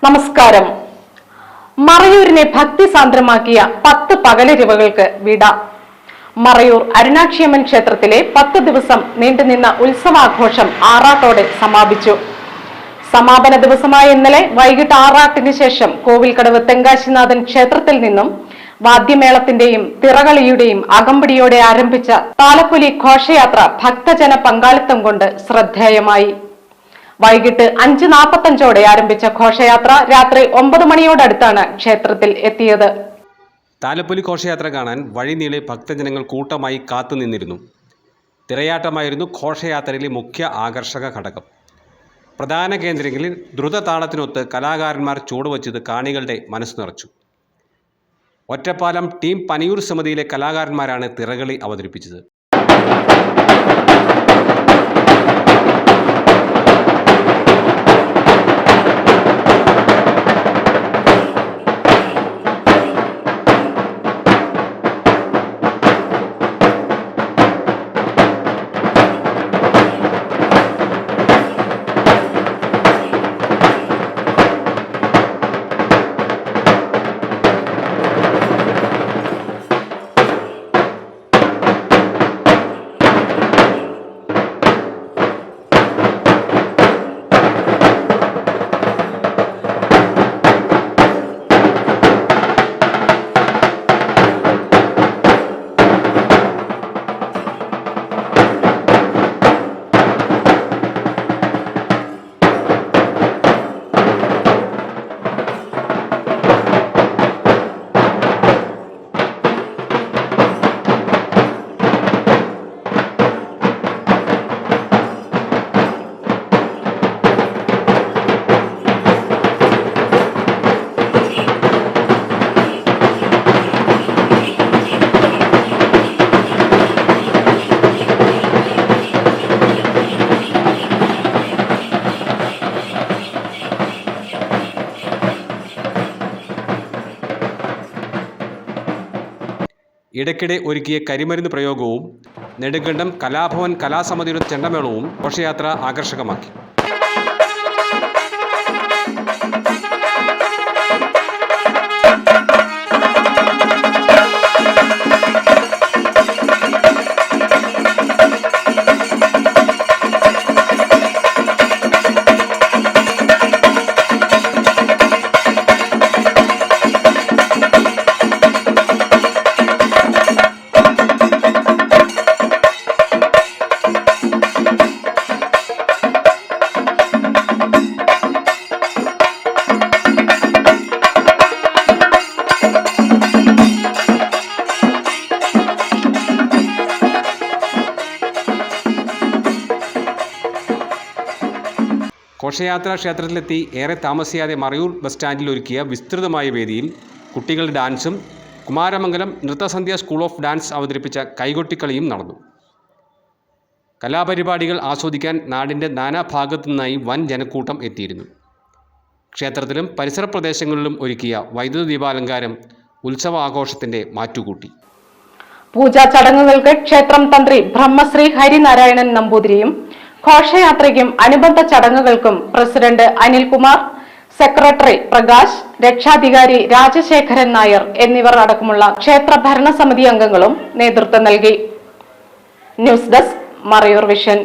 നമസ്കാരം. മറയൂരിനെ ഭക്തിസാന്ദ്രമാക്കിയ 10 പകലിരവുകൾക്ക് വിട. മറയൂർ അരുണാക്ഷിയമ്മൻ ക്ഷേത്രത്തിലെ 10 ദിവസം നീണ്ടുനിന്ന ഉത്സവാഘോഷം ആറാട്ടോടെ സമാപിച്ചു. സമാപന ദിവസമായ ഇന്നലെ വൈകിട്ട് ആറാട്ടിന് ശേഷം കോവിൽക്കടവ് തെങ്കാശിനാഥൻ ക്ഷേത്രത്തിൽ നിന്നും വാദ്യമേളത്തിന്റെയും തിറകളിയുടെയും അകമ്പടിയോടെ ആരംഭിച്ച താലപ്പൊലി ഘോഷയാത്ര ഭക്തജന പങ്കാളിത്തം കൊണ്ട് ശ്രദ്ധേയമായി. വൈകിട്ട് 5:45 ആരംഭിച്ച ഘോഷയാത്ര രാത്രി 9 മണിയോടടുത്താണ് ക്ഷേത്രത്തിൽ എത്തിയത്. താലപ്പൊലി ഘോഷയാത്ര കാണാൻ വഴിനീളെ ഭക്തജനങ്ങൾ കൂട്ടമായി കാത്തുനിന്നിരുന്നു. തിറയാട്ടമായിരുന്നു ഘോഷയാത്രയിലെ മുഖ്യ ആകർഷക ഘടകം. പ്രധാന കേന്ദ്രങ്ങളിൽ ദ്രുതതാളത്തിനൊത്ത് കലാകാരന്മാർ ചുവടുവച്ചത് കാണികളുടെ മനസ്സ് നിറച്ചു. ഒറ്റപ്പാലം ടീം പനിയൂർ സമിതിയിലെ കലാകാരന്മാരാണ് തിറകളി അവതരിപ്പിച്ചത്. ഇടയ്ക്കിടെ ഒരുക്കിയ കരിമരുന്ന് പ്രയോഗവും നെടുങ്കണ്ടം കലാഭവൻ കലാസമിതിയുടെ ചെണ്ടമേളവും ഘോഷയാത്ര ആകർഷകമാക്കി. ഘോഷയാത്ര ക്ഷേത്രത്തിലെത്തി ഏറെ താമസിയാതെ മറയൂർ ബസ് സ്റ്റാൻഡിൽ ഒരുക്കിയ വിസ്തൃതമായ വേദിയിൽ കുട്ടികളുടെ ഡാൻസും കുമാരമംഗലം നൃത്തസന്ധ്യ സ്കൂൾ ഓഫ് ഡാൻസ് അവതരിപ്പിച്ച കൈകൊട്ടിക്കളിയും നടന്നു. കലാപരിപാടികൾ ആസ്വദിക്കാൻ നാടിൻ്റെ നാനാഭാഗത്തു നിന്നായി വൻ ജനക്കൂട്ടം എത്തിയിരുന്നു. ക്ഷേത്രത്തിലും പരിസര പ്രദേശങ്ങളിലും ഒരുക്കിയ വൈദ്യുത ദീപാലങ്കാരം ഉത്സവാഘോഷത്തിൻ്റെ മാറ്റുകൂട്ടി. പൂജാ ചടങ്ങുകൾക്ക് ക്ഷേത്രം തന്ത്രി ബ്രഹ്മശ്രീ ഹരിനാരായണൻ നമ്പൂതിരിയും ഘോഷയാത്രയ്ക്കും അനുബന്ധ ചടങ്ങുകൾക്കും പ്രസിഡന്റ് അനിൽകുമാർ, സെക്രട്ടറി പ്രകാശ്, രക്ഷാധികാരി രാജശേഖരൻ നായർ എന്നിവർ അടക്കമുള്ള ക്ഷേത്ര ഭരണസമിതി അംഗങ്ങളും നേതൃത്വം നൽകി. News desk, Marayur vision.